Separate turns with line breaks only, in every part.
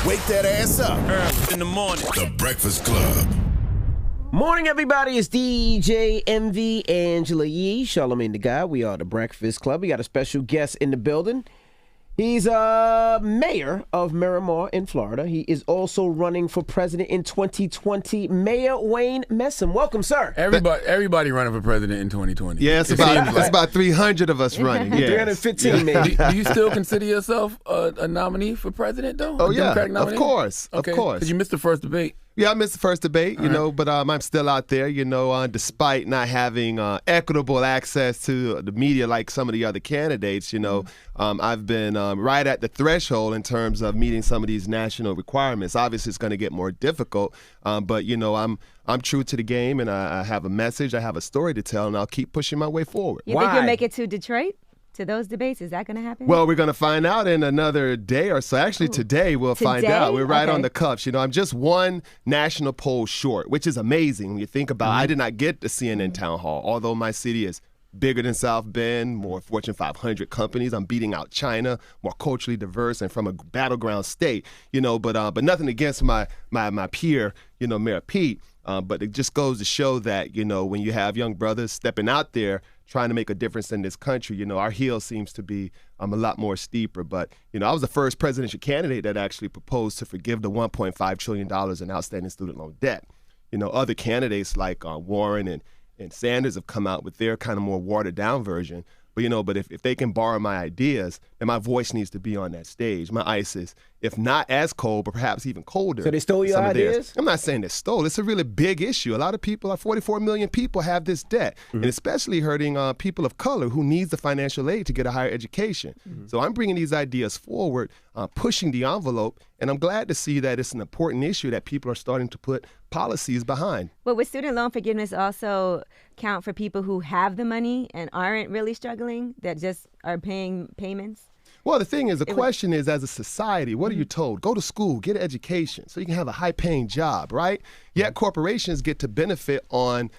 Wake that ass up
Early in the morning.
The Breakfast Club.
Morning, everybody. It's DJ MV, Angela Yee, Charlamagne the Guy. We are the Breakfast Club. We got a special guest in the building. He's mayor of Miramar in Florida. He is also running for president in 2020. Mayor Wayne Messam. Welcome, sir.
Everybody running for president in 2020.
Yeah, it's about 300 of us running. Yes.
315, maybe.
Do you still consider yourself a nominee for president, though?
Oh,
a
yeah,
Democratic nominee?
of course.
Because you missed the first debate.
Yeah, I missed the first debate, but I'm still out there, despite not having equitable access to the media like some of the other candidates, I've been right at the threshold in terms of meeting some of these national requirements. Obviously, it's going to get more difficult, but, I'm true to the game, and I have a message, I have a story to tell, and I'll keep pushing my way forward.
You think you'll make it to Detroit? To those debates, is that going to happen?
Well, we're going to find out in another day or so. Actually, today we'll find out. We're right on the cuffs. I'm just one national poll short, which is amazing when you think about it. I did not get the CNN town hall, although my city is bigger than South Bend, more Fortune 500 companies. I'm beating out China, more culturally diverse, and from a battleground state. But nothing against my peer, Mayor Pete. But it just goes to show that, when you have young brothers stepping out there trying to make a difference in this country, our hill seems to be a lot more steeper. But, I was the first presidential candidate that actually proposed to forgive the $1.5 trillion in outstanding student loan debt. Other candidates like Warren and Sanders have come out with their kind of more watered down version. But if they can borrow my ideas, then my voice needs to be on that stage. My ice is, if not as cold, but perhaps even colder.
So they stole your ideas?
I'm not saying they stole. It's a really big issue. A lot of people, 44 million people, have this debt, and especially hurting people of color who needs the financial aid to get a higher education. So I'm bringing these ideas forward, pushing the envelope, and I'm glad to see that it's an important issue that people are starting to put policies behind.
But would student loan forgiveness also count for people who have the money and aren't really struggling, that just are paying payments?
Well, the thing is, the question is, as a society, what are you told? Go to school, get an education, so you can have a high-paying job, right? Yet corporations get to benefit on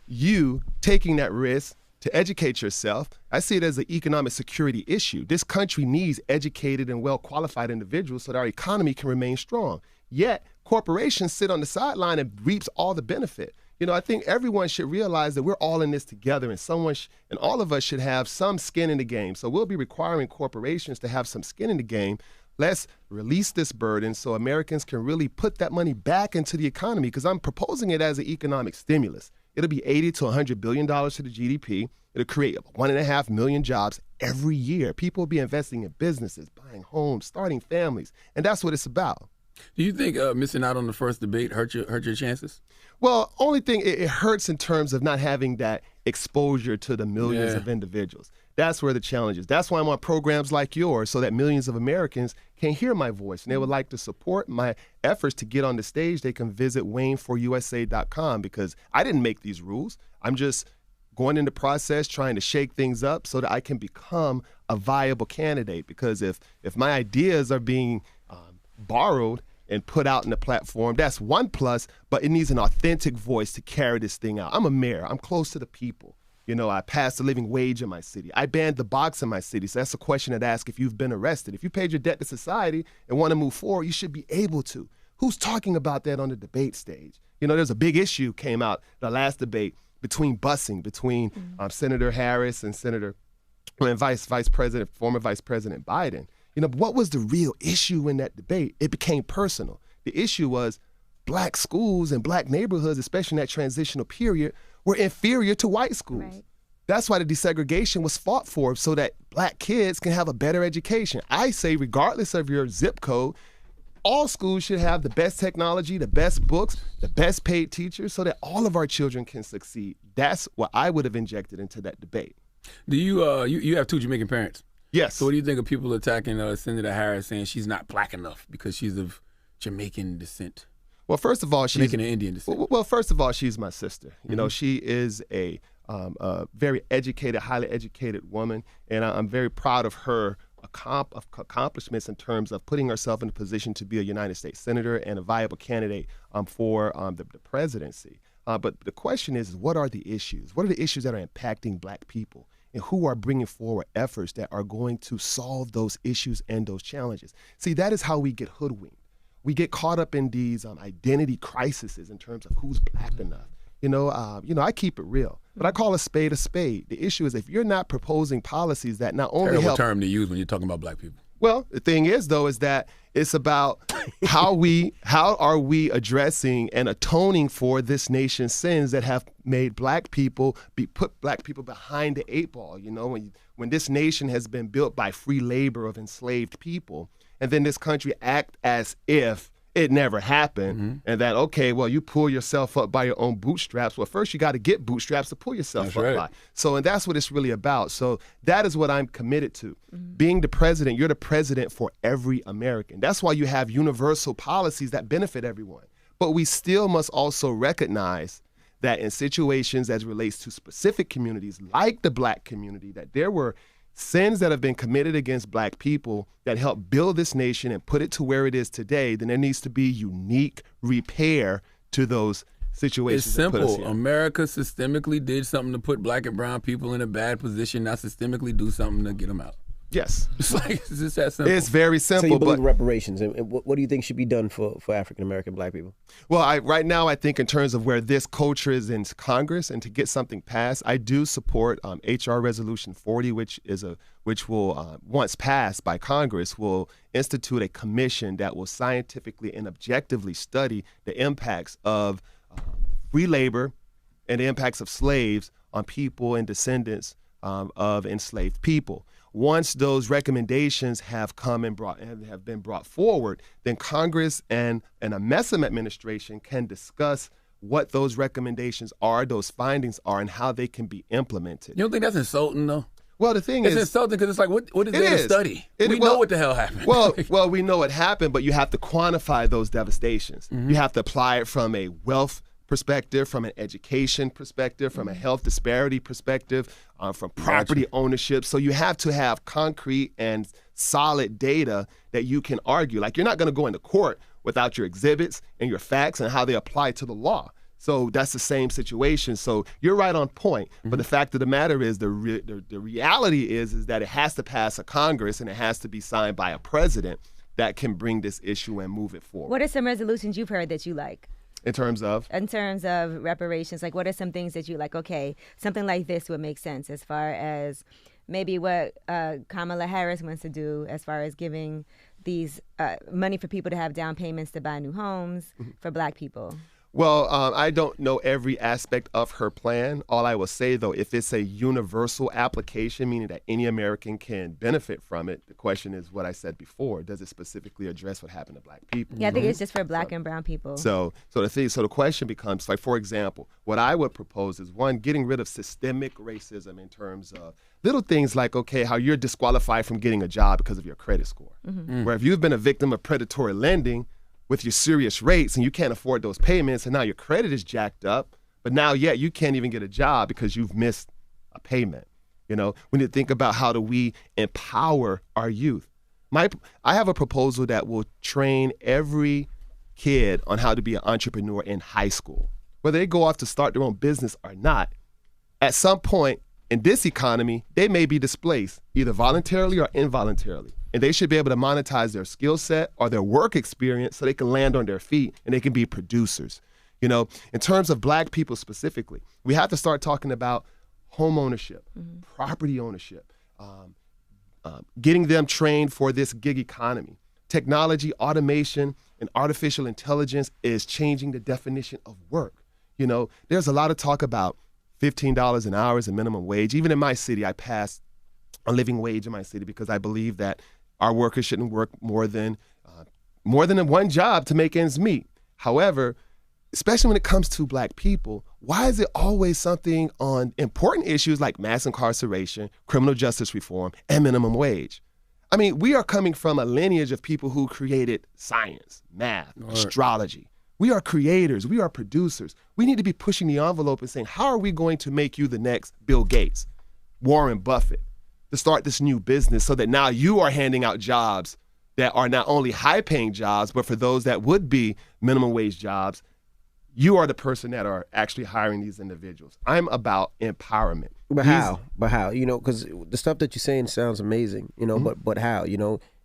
you taking that risk to educate yourself. I see it as an economic security issue. This country needs educated and well-qualified individuals so that our economy can remain strong. Yet corporations sit on the sideline and reaps all the benefit. I think everyone should realize that we're all in this together, and and all of us should have some skin in the game. So we'll be requiring corporations to have some skin in the game. Let's release this burden so Americans can really put that money back into the economy, because I'm proposing it as an economic stimulus. It'll be $80 to $100 billion to the GDP. It'll create 1.5 million jobs every year. People will be investing in businesses, buying homes, starting families, and that's what it's about.
Do you think missing out on the first debate hurt your chances?
Well, only thing, it hurts in terms of not having that exposure to the millions of individuals. That's where the challenge is. That's why I'm on programs like yours, so that millions of Americans can hear my voice, and they would like to support my efforts to get on the stage. They can visit WayneForUSA.com, because I didn't make these rules. I'm just going in the process, trying to shake things up so that I can become a viable candidate. Because if my ideas are being borrowed and put out in the platform, that's one plus, but it needs an authentic voice to carry this thing out. I'm a mayor. I'm close to the people. I passed the living wage in my city. I banned the box in my city. So that's a question I'd ask if you've been arrested. If you paid your debt to society and want to move forward, you should be able to. Who's talking about that on the debate stage? There's a big issue came out the last debate between busing, between Senator Harris and former Vice President Biden. What was the real issue in that debate? It became personal. The issue was black schools and black neighborhoods, especially in that transitional period, were inferior to white schools. Right. That's why the desegregation was fought for, so that black kids can have a better education. I say, regardless of your zip code, all schools should have the best technology, the best books, the best paid teachers, so that all of our children can succeed. That's what I would have injected into that debate.
Do you have two Jamaican parents?
Yes.
So what do you think of people attacking Senator Harris, saying she's not black enough because she's of Jamaican descent?
Well, first of all, she's
Jamaican and Indian descent.
Well, first of all, she's my sister. She is a very educated, highly educated woman, and I'm very proud of her accomplishments in terms of putting herself in a position to be a United States senator and a viable candidate for the presidency. But the question is, what are the issues? What are the issues that are impacting black people? And who are bringing forward efforts that are going to solve those issues and those challenges? See, that is how we get hoodwinked. we get caught up in these identity crises in terms of who's black enough. I keep it real, but I call a spade a spade. The issue is if you're not proposing policies that not only
Terrible
help.
term to use when you're talking about black people.
Well, the thing is, though, is that it's about how are we addressing and atoning for this nation's sins that have made put black people behind the eight ball. When this nation has been built by free labor of enslaved people, and then this country act as if it never happened, and that, okay, well, you pull yourself up by your own bootstraps. Well, first you got to get bootstraps to pull yourself up by. So, and that's what it's really about. So that is what I'm committed to. Being the president, you're the president for every American. That's why you have universal policies that benefit everyone. But we still must also recognize that in situations as relates to specific communities like the black community, that there were sins that have been committed against black people that help build this nation and put it to where it is today, then there needs to be unique repair to those situations.
It's simple. America systemically did something to put black and brown people in a bad position, not systemically do something to get them out.
Yes.
It's just that simple.
It's very simple.
So you believe reparations, and what do you think should be done for African-American black people?
Well, right now I think in terms of where this culture is in Congress and to get something passed, I do support H.R. Resolution 40, which will, once passed by Congress, will institute a commission that will scientifically and objectively study the impacts of free labor and the impacts of slaves on people and descendants of enslaved people. Once those recommendations have come and have been brought forward, then Congress and a MESM administration can discuss what those recommendations are, those findings are, and how they can be implemented.
You don't think that's insulting, though?
Well, the thing
it's
is,
insulting because it's like, what is there to study? We know what the hell happened.
Well, we know what happened, but you have to quantify those devastations. You have to apply it from a wealth perspective, from an education perspective, from a health disparity perspective, from property ownership. So you have to have concrete and solid data that you can argue. Like, you're not going to go into court without your exhibits and your facts and how they apply to the law. So that's the same situation. So you're right on point. But the fact of the matter is, the reality is that it has to pass a Congress and it has to be signed by a president that can bring this issue and move it forward.
What are some resolutions you've heard that you like?
In terms of
reparations, like what are some things that you like, okay, something like this would make sense as far as maybe what Kamala Harris wants to do as far as giving these money for people to have down payments to buy new homes for black people?
Well, I don't know every aspect of her plan. All I will say, though, if it's a universal application, meaning that any American can benefit from it, the question is what I said before. Does it specifically address what happened to black people?
Yeah, I think it's just for black and brown people.
So the question becomes, like, for example, what I would propose is, one, getting rid of systemic racism in terms of little things like, okay, how you're disqualified from getting a job because of your credit score. Where if you've been a victim of predatory lending, with your serious rates and you can't afford those payments and now your credit is jacked up, but now yet you can't even get a job because you've missed a payment. We need to think about how do we empower our youth. I have a proposal that will train every kid on how to be an entrepreneur in high school. Whether they go off to start their own business or not, at some point in this economy, they may be displaced, either voluntarily or involuntarily. And they should be able to monetize their skill set or their work experience so they can land on their feet and they can be producers. In terms of black people specifically, we have to start talking about home ownership, property ownership, getting them trained for this gig economy. Technology, automation, and artificial intelligence is changing the definition of work. There's a lot of talk about $15 an hour as a minimum wage. Even in my city, I passed a living wage in my city because I believe that our workers shouldn't work more than one job to make ends meet. However, especially when it comes to black people, why is it always something on important issues like mass incarceration, criminal justice reform, and minimum wage? I mean, we are coming from a lineage of people who created science, math, astrology. We are creators. We are producers. We need to be pushing the envelope and saying, how are we going to make you the next Bill Gates, Warren Buffett, to start this new business so that now you are handing out jobs that are not only high-paying jobs, but for those that would be minimum wage jobs, you are the person that are actually hiring these individuals. I'm about empowerment.
But how? Because the stuff that you're saying sounds amazing, but how?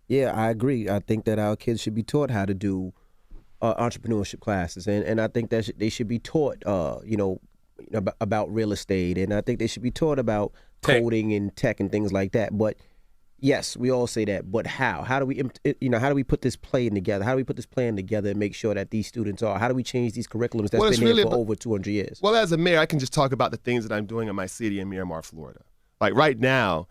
Yeah, I agree. I think that our kids should be taught how to do entrepreneurship classes, and I think that they should be taught, about real estate, and I think they should be taught about
Tech.
coding and tech and things like that. But yes, we all say that. But how? How do we, how do we put this plan together? How do we put this plan together and make sure that these students are? How do we change these curriculums that's been there for over 200 years?
Well, as a mayor, I can just talk about the things that I'm doing in my city in Miramar, Florida. Like right now,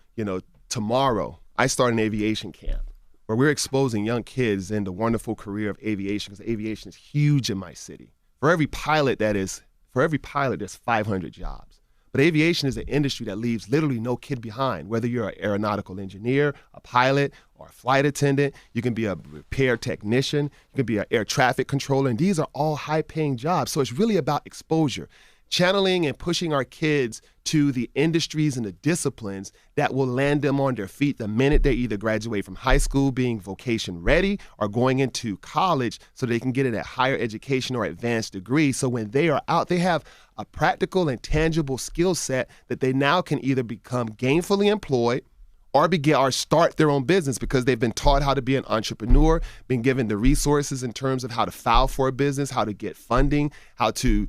tomorrow, I start an aviation camp where we're exposing young kids in the wonderful career of aviation, because aviation is huge in my city. For every pilot, there's 500 jobs. But aviation is an industry that leaves literally no kid behind, whether you're an aeronautical engineer, a pilot, or a flight attendant. You can be a repair technician. You can be an air traffic controller. And these are all high-paying jobs. So it's really about exposure, channeling and pushing our kids to the industries and the disciplines that will land them on their feet the minute they either graduate from high school being vocation ready or going into college so they can get it at higher education or advanced degree. So when they are out, they have a practical and tangible skill set that they now can either become gainfully employed or start their own business, because they've been taught how to be an entrepreneur, been given the resources in terms of how to file for a business, how to get funding, how to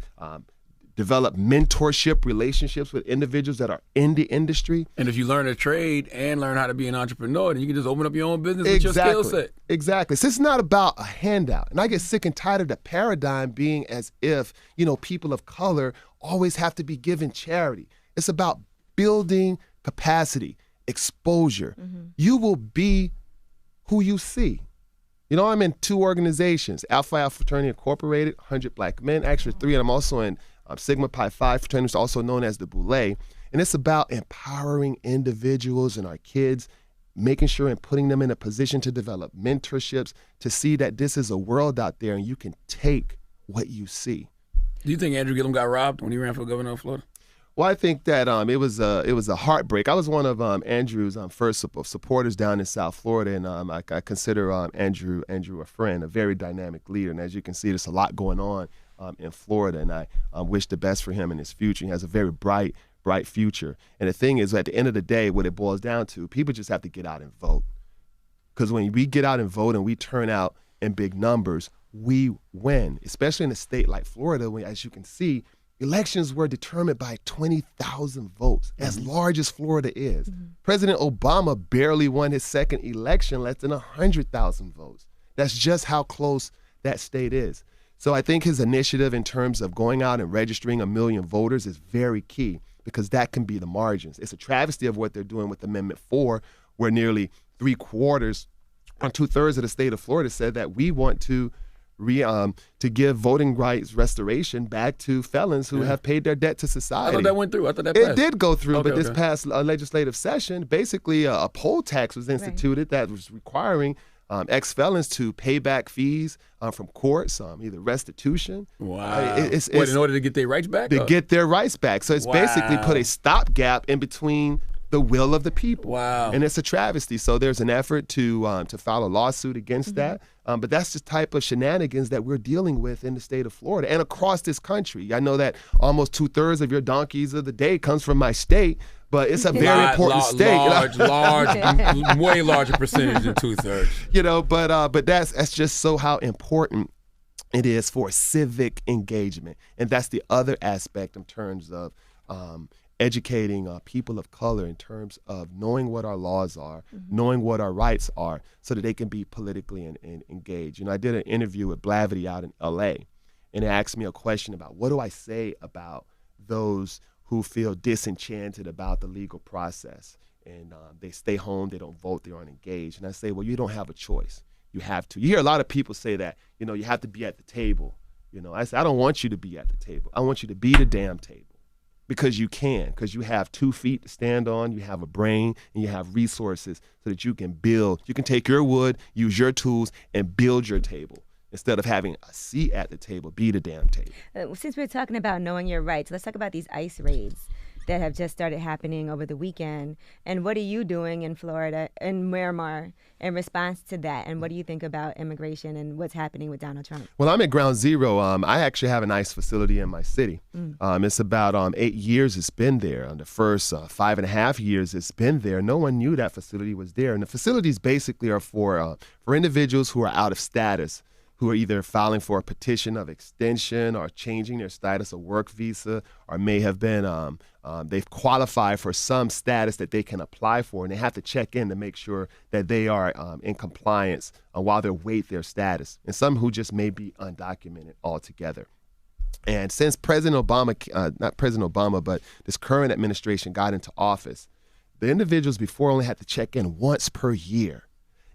develop mentorship relationships with individuals that are in the industry.
And if you learn a trade and learn how to be an entrepreneur, then you can just open up your own business with your skill set.
Exactly. So it's not about a handout. And I get sick and tired of the paradigm being as if, people of color always have to be given charity. It's about building capacity, exposure. Mm-hmm. You will be who you see. I'm in 2 organizations, Alpha Alpha Fraternity Incorporated, 100 Black Men, actually 3, and I'm also in Sigma Pi Phi fraternity, also known as the Boule. And it's about empowering individuals and our kids, making sure and putting them in a position to develop mentorships, to see that this is a world out there and you can take what you see.
Do you think Andrew Gillum got robbed when he ran for governor of Florida?
Well, I think that it was a heartbreak. I was one of Andrew's first supporters down in South Florida, and I consider Andrew a friend, a very dynamic leader. And as you can see, there's a lot going on in Florida, and I wish the best for him in his future. He has a very bright future. And the thing is, at the end of the day, what it boils down to, people just have to get out and vote. Because when we get out and vote and we turn out in big numbers, we win, especially in a state like Florida, when, as you can see, elections were determined by 20,000 votes, as large as Florida is. Mm-hmm. President Obama barely won his second election less than 100,000 votes. That's just how close that state is. So I think his initiative in terms of going out and registering 1 million voters is very key, because that can be the margins. It's a travesty of what they're doing with Amendment 4, where nearly 3/4 or 2/3 of the state of Florida said that we want to give voting rights restoration back to felons who have paid their debt to society.
I thought that went through. I thought that passed.
It did go through, but this past legislative session, basically a poll tax was instituted that was requiring ex-felons to pay back fees from courts, either restitution.
Wow. In order to get their rights back?
Get their rights back. So it's basically put a stopgap in between the will of the people.
Wow.
And it's a travesty. So there's an effort to file a lawsuit against that. But that's the type of shenanigans that we're dealing with in the state of Florida and across this country. I know that almost 2/3 of your donkeys of the day comes from my state, but it's a very important state.
Large, way larger percentage than 2/3.
But that's just so how important it is for civic engagement. And that's the other aspect in terms of educating people of color in terms of knowing what our laws are, knowing what our rights are, so that they can be politically engaged. I did an interview with Blavity out in L.A., and they asked me a question about what do I say about those who feel disenchanted about the legal process, and they stay home, they don't vote, they aren't engaged. And I say, well, you don't have a choice. You have to. You hear a lot of people say that, you have to be at the table. I say, I don't want you to be at the table. I want you to be the damn table. Because you you have 2 feet to stand on, you have a brain, and you have resources so that you can build. You can take your wood, use your tools, and build your table. Instead of having a seat at the table, be the damn table.
Since we're talking about knowing your rights, let's talk about these ICE raids that have just started happening over the weekend. And what are you doing in Florida, in Miramar, in response to that? And what do you think about immigration and what's happening with Donald Trump?
Well, I'm at Ground Zero. I actually have an ICE facility in my city. It's about 8 years it's been there. The first 5.5 years it's been there, no one knew that facility was there. And the facilities basically are for individuals who are out of status, who are either filing for a petition of extension or changing their status of work visa, or may have been, they've qualified for some status that they can apply for, and they have to check in to make sure that they are in compliance while they wait their status. And some who just may be undocumented altogether. And since President Obama, not President Obama, but this current administration got into office, the individuals before only had to check in once per year.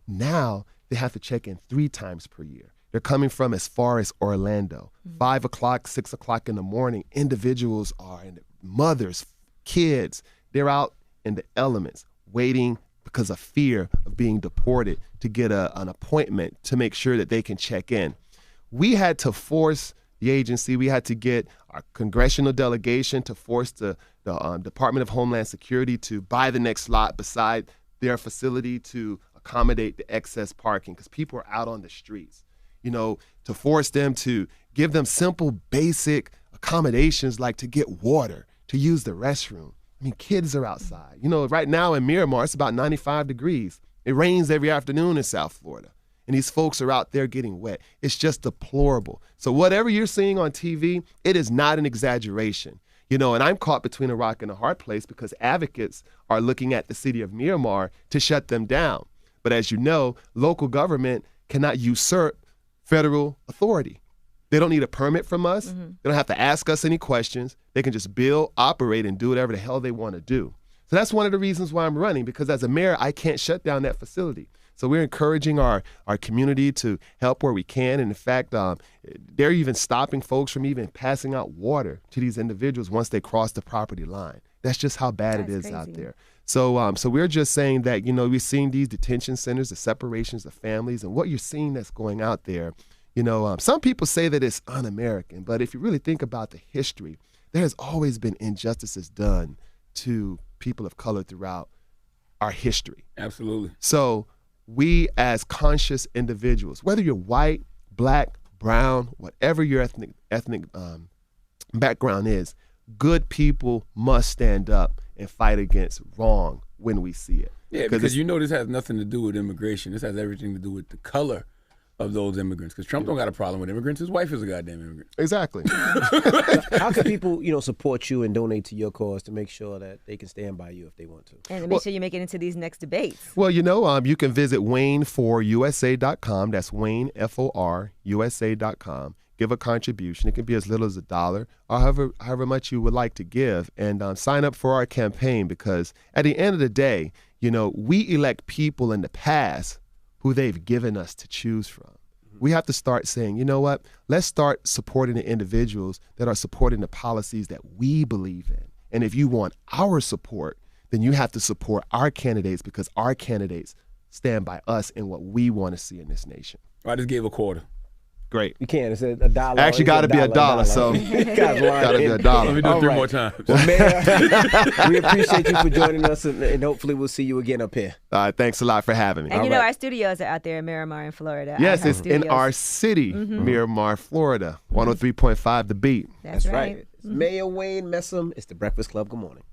Now they have to check in 3 times per year. They're coming from as far as Orlando. 5 o'clock, 6 o'clock in the morning, individuals are, and mothers, kids, they're out in the elements waiting because of fear of being deported to get an appointment to make sure that they can check in. We had to force the agency, we had to get our congressional delegation to force the Department of Homeland Security to buy the next lot beside their facility to accommodate the excess parking because people are out on the streets. You know, to force them to give them simple, basic accommodations like to get water, to use the restroom. I mean, kids are outside. You know, right now in Miramar, it's about 95 degrees. It rains every afternoon in South Florida. And these folks are out there getting wet. It's just deplorable. So whatever you're seeing on TV, it is not an exaggeration. You know, and I'm caught between a rock and a hard place because advocates are looking at the city of Miramar to shut them down. But as you know, local government cannot usurp federal authority. They don't need a permit from us. They don't have to ask us any questions. They can just build, operate, and do whatever the hell they want to do. So that's one of the reasons why I'm running, because as a mayor, I can't shut down that facility. So we're encouraging our community to help where we can. And in fact, they're even stopping folks from even passing out water to these individuals once they cross the property line. That's just how bad it is
crazy.
out there. So we're just saying that, you know, we're seeing these detention centers, the separations of families, and what you're seeing that's going out there. You know, some people say that it's un-American, but if you really think about the history, there has always been injustices done to people of color throughout our history.
Absolutely.
So we as conscious individuals, whether you're white, black, brown, whatever your ethnic background is, good people must stand up and fight against wrong when we see it.
Yeah, because you know this has nothing to do with immigration. This has everything to do with the color of those immigrants. Because Trump don't got a problem with immigrants. His wife is a goddamn immigrant.
Exactly.
How can people, you know, support you and donate to your cause to make sure that they can stand by you if they want to?
And make sure you make it into these next debates.
Well, you know, you can visit WayneForUSA.com. That's Wayne, FORUSA.com. Give a contribution. It can be as little as $1 or however much you would like to give. And sign up for our campaign, because at the end of the day, you know, we elect people in the past who they've given us to choose from. We have to start saying, you know what, let's start supporting the individuals that are supporting the policies that we believe in. And if you want our support, then you have to support our candidates, because our candidates stand by us and what we want to see in this nation.
I just gave a quarter.
Great.
You can't. It's $1.
Actually, got to be $1. So got to be $1.
Let me do it 3
right.
more times.
Well, Mayor, we appreciate you for joining us, and hopefully we'll see you again up here.
Thanks a lot for having me.
And you know, our studios are out there in Miramar in Florida.
Yes,
Our
it's in
studios.
our city, Miramar, Florida. 103.5 The Beat.
That's right.
Mayor Wayne Messam. It's the Breakfast Club. Good morning.